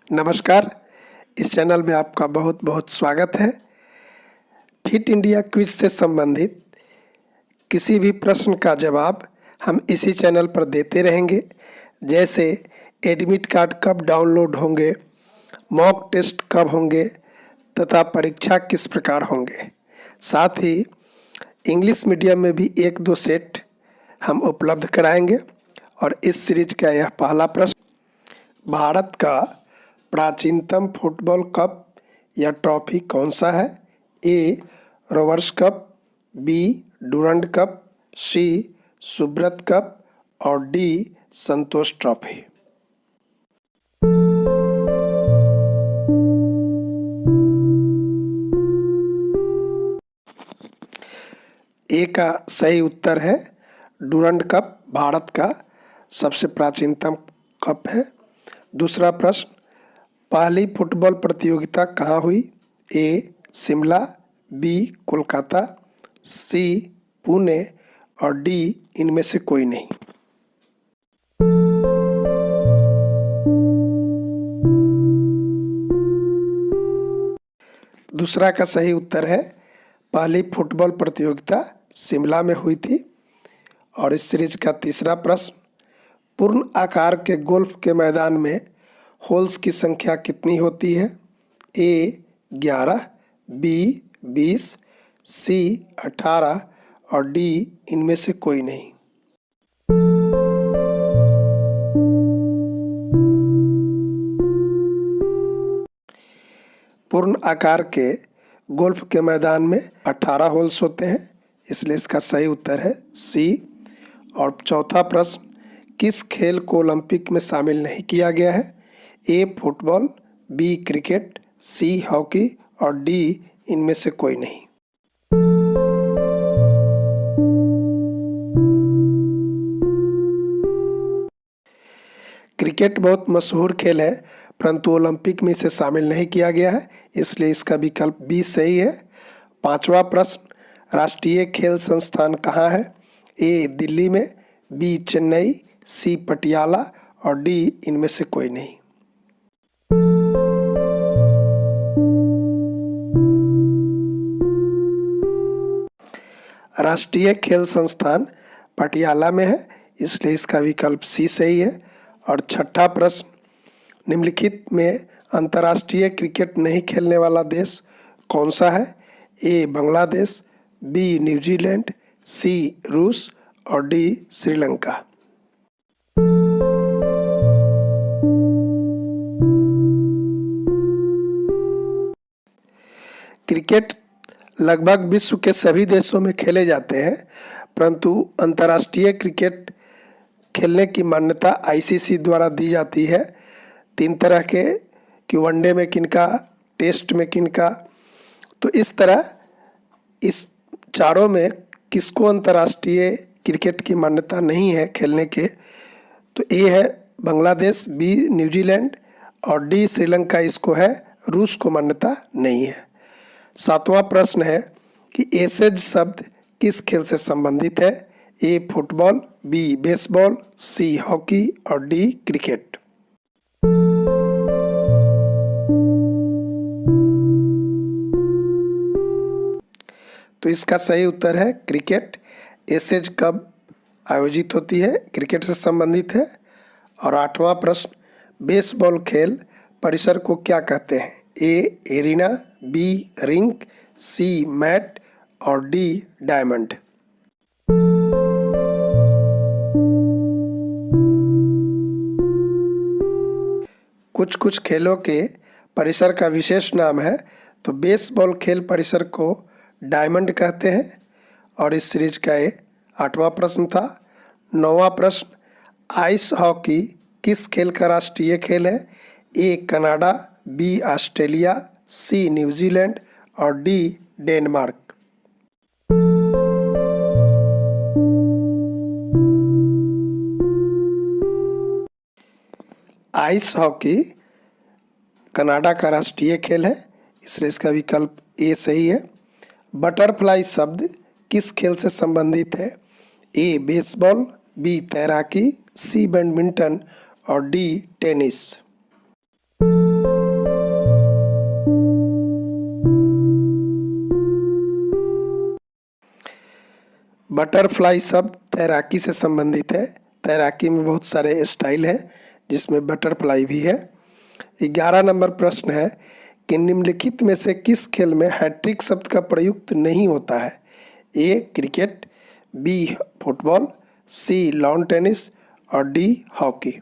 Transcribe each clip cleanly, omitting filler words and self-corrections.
नमस्कार। इस चैनल में आपका बहुत बहुत स्वागत है। फिट इंडिया क्विज से संबंधित किसी भी प्रश्न का जवाब हम इसी चैनल पर देते रहेंगे, जैसे एडमिट कार्ड कब डाउनलोड होंगे, मॉक टेस्ट कब होंगे तथा परीक्षा किस प्रकार होंगे। साथ ही इंग्लिश मीडियम में भी 1-2 सेट हम उपलब्ध कराएंगे। और इस सीरीज का यह पहला प्रश्न, भारत का प्राचीनतम फुटबॉल कप या ट्रॉफी कौन सा है? A Rovers cup, B Durand cup, C Subroto cup और डी संतोष ट्रॉफी। ए का सही उत्तर है डूरंड कप भारत का सबसे प्राचीनतम कप है। दूसरा प्रश्न, पहली फुटबॉल प्रतियोगिता कहाँ हुई? ए शिमला, बी कोलकाता, सी पुणे और डी इनमें से कोई नहीं। दूसरा का सही उत्तर है पहली फुटबॉल प्रतियोगिता शिमला में हुई थी। और इस सीरीज का तीसरा प्रश्न, पूर्ण आकार के गोल्फ के मैदान में होल्स की संख्या कितनी होती है? ए 11, बी 20, सी 18 और डी इनमें से कोई नहीं। पूर्ण आकार के गोल्फ के मैदान में 18 होल्स होते हैं, इसलिए इसका सही उत्तर है सी। और चौथा प्रश्न, किस खेल को ओलंपिक में शामिल नहीं किया गया है? A football, B cricket, C hockey और डी इनमें से कोई नहीं। क्रिकेट बहुत मशहूर खेल है, परंतु ओलंपिक में इसे शामिल नहीं किया गया है, इसलिए इसका विकल्प बी सही है। पांचवा प्रश्न, राष्ट्रीय खेल संस्थान कहाँ है? ए दिल्ली में, बी चेन्नई, सी पटियाला और डी इनमें से कोई नहीं। राष्ट्रीय खेल संस्थान पटियाला में है, इसलिए इसका विकल्प सी सही है। और छठा प्रश्न, निम्नलिखित में अंतर्राष्ट्रीय क्रिकेट नहीं खेलने वाला देश कौन सा है? ए बांग्लादेश, बी न्यूजीलैंड, सी रूस और डी श्रीलंका। क्रिकेट लगभग विश्व के सभी देशों में खेले जाते हैं, परंतु अंतर्राष्ट्रीय क्रिकेट खेलने की मान्यता आईसीसी द्वारा दी जाती है। 3 तरह के, कि वनडे में किनका, टेस्ट में किनका। तो इस तरह इस चारों में किसको अंतर्राष्ट्रीय क्रिकेट की मान्यता नहीं है खेलने के? तो ए है बांग्लादेश, बी न्यूजीलैंड और डी श्रीलंका इसको है, रूस को मान्यता नहीं है। 7वां प्रश्न है कि एसेज शब्द किस खेल से संबंधित है? A football, B baseball, C hockey और डी क्रिकेट। तो इसका सही उत्तर है क्रिकेट। एसेज कब आयोजित होती है, क्रिकेट से संबंधित है। और 8वां प्रश्न, बेसबॉल खेल परिसर को क्या कहते हैं? ए एरिना, बी रिंक, सी मैट और डी डायमंड। कुछ कुछ खेलों के परिसर का विशेष नाम है, तो बेसबॉल खेल परिसर को डायमंड कहते हैं। और इस सीरीज का ये 8वां प्रश्न था। 9वां प्रश्न, आइस हॉकी किस खेल का राष्ट्रीय खेल है? A Canada, B Australia, C New Zealand और D Denmark. Ice hockey Canada का राष्ट्रीय खेल है, इसलिए इसका विकल्प ए सही है। बटरफ्लाई शब्द किस खेल से संबंधित है? ए बेसबॉल, बी तैराकी, सी बैडमिंटन और डी टेनिस। बटरफ्लाई शब्द तैराकी से संबंधित है। तैराकी में बहुत सारे स्टाइल हैं जिसमें बटरफ्लाई भी है। 11 नंबर प्रश्न है कि निम्नलिखित में से किस खेल में हैट्रिक शब्द का प्रयुक्त नहीं होता है? ए क्रिकेट, बी फुटबॉल, सी लॉन टेनिस और डी हॉकी।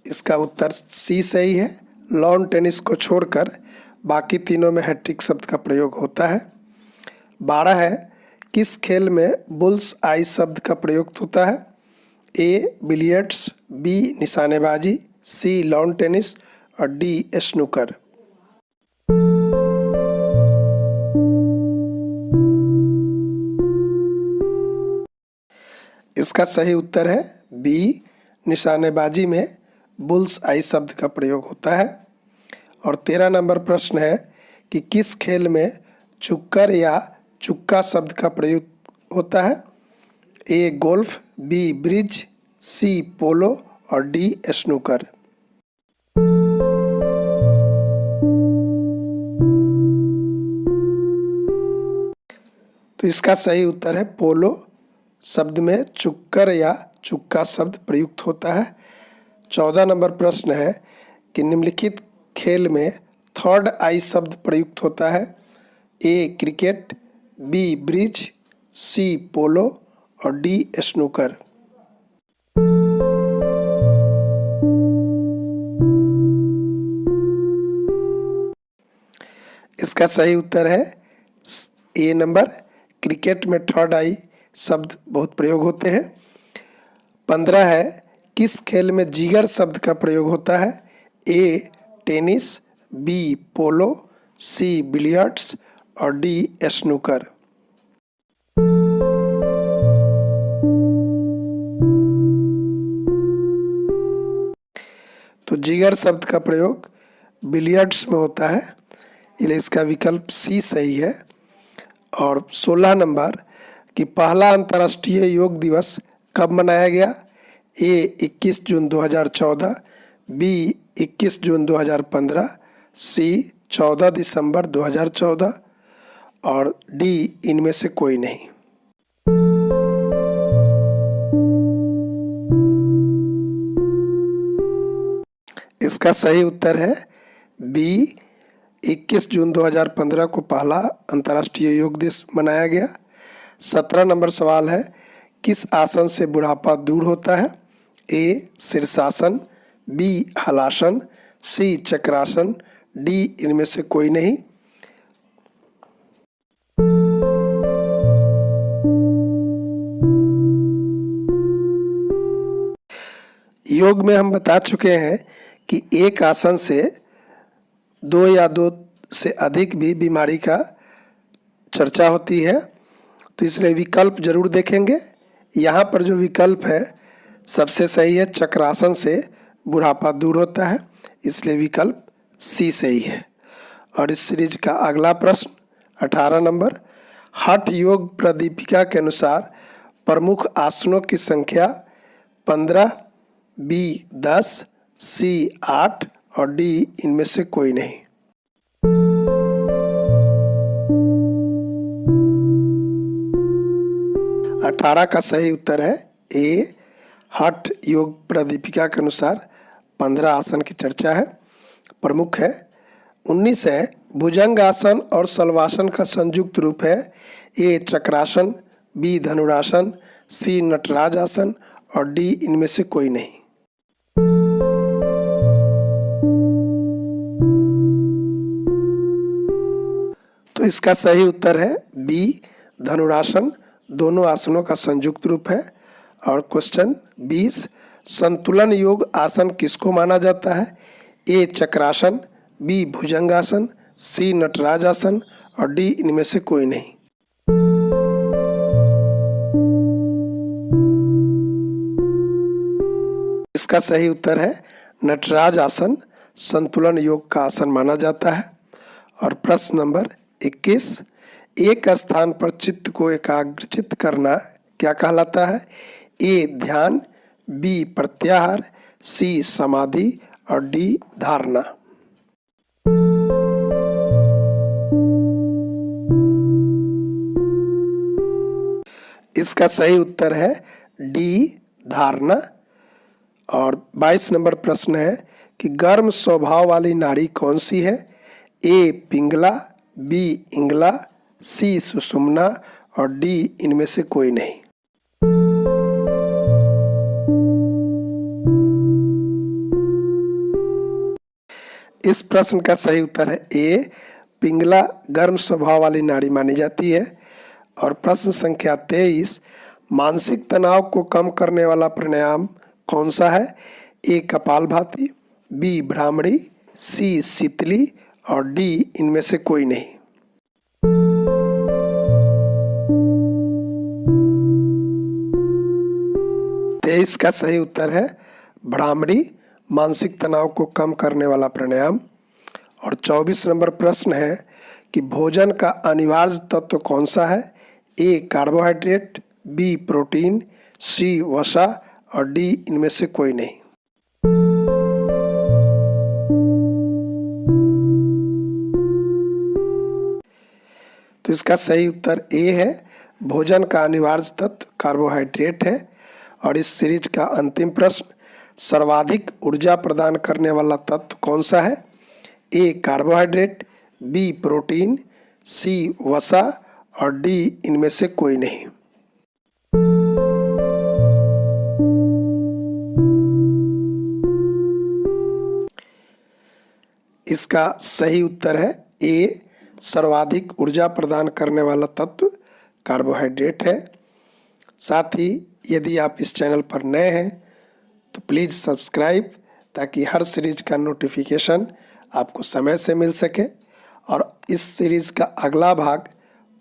इसका उत्तर सी सही है। लॉन टेनिस को छोड़कर बाकी तीनों में हैट्रिक शब्द का प्रयोग होता है। 12 है किस खेल में बुल्स आई शब्द का प्रयुक्त होता है? ए बिलियर्ड्स, बी निशानेबाजी, सी लॉन टेनिस और डी स्नूकर। इसका सही उत्तर है बी, निशानेबाजी में बुल्स आई शब्द का प्रयोग होता है। और 13 नंबर प्रश्न है कि किस खेल में चुक्कर या चुक्का शब्द का प्रयोग होता है? ए गोल्फ, बी ब्रिज, सी पोलो और डी स्नूकर। तो इसका सही उत्तर है पोलो शब्द में चुक्कर या चुक्का शब्द प्रयुक्त होता है। 14 नंबर प्रश्न है कि निम्नलिखित खेल में थर्ड आई शब्द प्रयुक्त होता है? ए क्रिकेट, बी ब्रिज, सी पोलो और डी स्नूकर। इसका सही उत्तर है ए नंबर, क्रिकेट में थर्ड आई शब्द बहुत प्रयोग होते हैं। 15 है किस खेल में जिगर शब्द का प्रयोग होता है? ए टेनिस, बी पोलो, सी बिलियर्ड्स और डी स्नूकर। तो जिगर शब्द का प्रयोग बिलियर्ड्स में होता है, इसलिए इसका विकल्प सी सही है। और 16 नंबर कि पहला अंतर्राष्ट्रीय योग दिवस कब मनाया गया? ए 21 जून 2014, बी 21 जून 2015, सी 14 दिसंबर 2014 और डी इनमें से कोई नहीं। इसका सही उत्तर है बी, 21 जून 2015 को पहला अंतर्राष्ट्रीय योग दिवस मनाया गया। 17 नंबर सवाल है किस आसन से बुढ़ापा दूर होता है? ए शीर्षासन, बी हलासन, सी चक्रासन, डी इनमें से कोई नहीं। योग में हम बता चुके हैं कि एक आसन से दो या दो से अधिक भी बीमारी का चर्चा होती है, तो इसलिए विकल्प जरूर देखेंगे। यहाँ पर जो विकल्प है सबसे सही है, चक्रासन से बुढ़ापा दूर होता है, इसलिए विकल्प सी सही है। और इस सीरीज का अगला प्रश्न 18 नंबर, हठ योग प्रदीपिका के अनुसार प्रमुख आसनों की संख्या 15, बी 10, सी 8 और डी इनमें से कोई नहीं। अठारह का सही उत्तर है ए, हठ योग प्रदीपिका के अनुसार 15 आसन की चर्चा है, प्रमुख है। 19 है भुजंग आसन और शलवासन का संयुक्त रूप है? ए चक्रासन, बी धनुरासन, सी नटराज आसन और डी इनमें से कोई नहीं। तो इसका सही उत्तर है बी धनुरासन, दोनों आसनों का संयुक्त रूप है। और क्वेश्चन 20, संतुलन योग आसन किसको माना जाता है? ए चक्रासन, बी भुजंगासन, सी नटराज आसन और डी इनमें से कोई नहीं। इसका सही उत्तर है नटराज आसन संतुलन योग का आसन माना जाता है। और प्रश्न नंबर 21, एक स्थान पर चित्त को एकाग्रचित करना क्या कहलाता है? ए ध्यान, बी प्रत्याहार, सी समाधि और डी धारणा। इसका सही उत्तर है डी, धारणा। और 22 नंबर प्रश्न है कि गर्म स्वभाव वाली नाड़ी कौन सी है? ए, पिंगला, बी, इंगला, सी, सुषुम्ना और डी, इनमें से कोई नहीं। इस प्रश्न का सही उत्तर है ए, पिंगला गर्म स्वभाव वाली नाड़ी मानी जाती है। और प्रश्न संख्या 23, मानसिक तनाव को कम करने वाला प्राणायाम कौन सा है? ए, कपालभाति, बी, भ्रामरी, सी, शीतली और डी, इनमें से कोई नहीं। इसका सही उत्तर है भ्रामरी, मानसिक तनाव को कम करने वाला प्राणायाम। और 24 नंबर प्रश्न है कि भोजन का अनिवार्य तत्व कौन सा है? ए, कार्बोहाइड्रेट, बी, प्रोटीन, सी, वसा और डी, इनमें से कोई नहीं। तो इसका सही उत्तर ए है, भोजन का अनिवार्य तत्व कार्बोहाइड्रेट है। और इस सीरीज का अंतिम प्रश्न, सर्वाधिक ऊर्जा प्रदान करने वाला तत्व कौन सा है? ए, कार्बोहाइड्रेट, बी, प्रोटीन, सी, वसा और डी, इनमें से कोई नहीं। इसका सही उत्तर है ए, सर्वाधिक ऊर्जा प्रदान करने वाला तत्व कार्बोहाइड्रेट है। साथ ही यदि आप इस चैनल पर नए हैं तो प्लीज़ सब्सक्राइब, ताकि हर सीरीज का नोटिफिकेशन आपको समय से मिल सके। और इस सीरीज़ का अगला भाग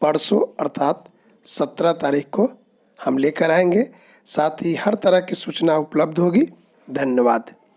परसों अर्थात 17 तारीख को हम लेकर आएंगे। साथ ही हर तरह की सूचना उपलब्ध होगी। धन्यवाद।